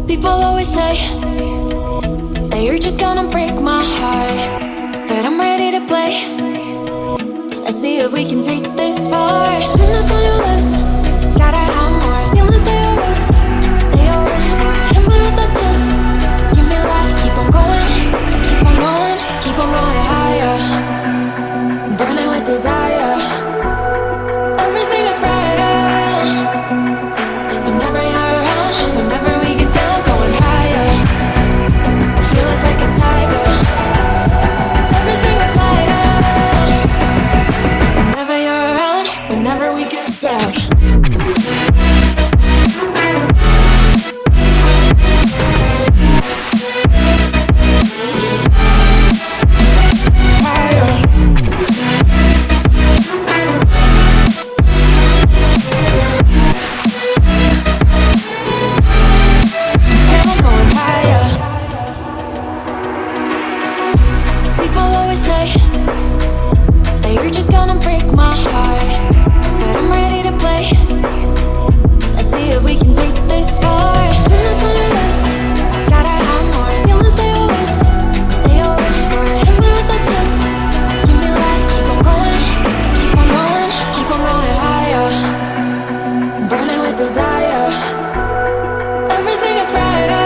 People always say that you're just gonna break my heart, but I'm ready to play. Let's see if we can take this far. Sweetness on your lips, gotta have more feelings. They always for hit me with that kiss. Give me life, keep on going, keep on going, keep on going higher. Burning with desire. Everything is brighter whenever you're around. Whenever we get down, going higher. Feel us like a tiger. Everything is lighter whenever you're around. Whenever we get down. Desire. Everything is brighter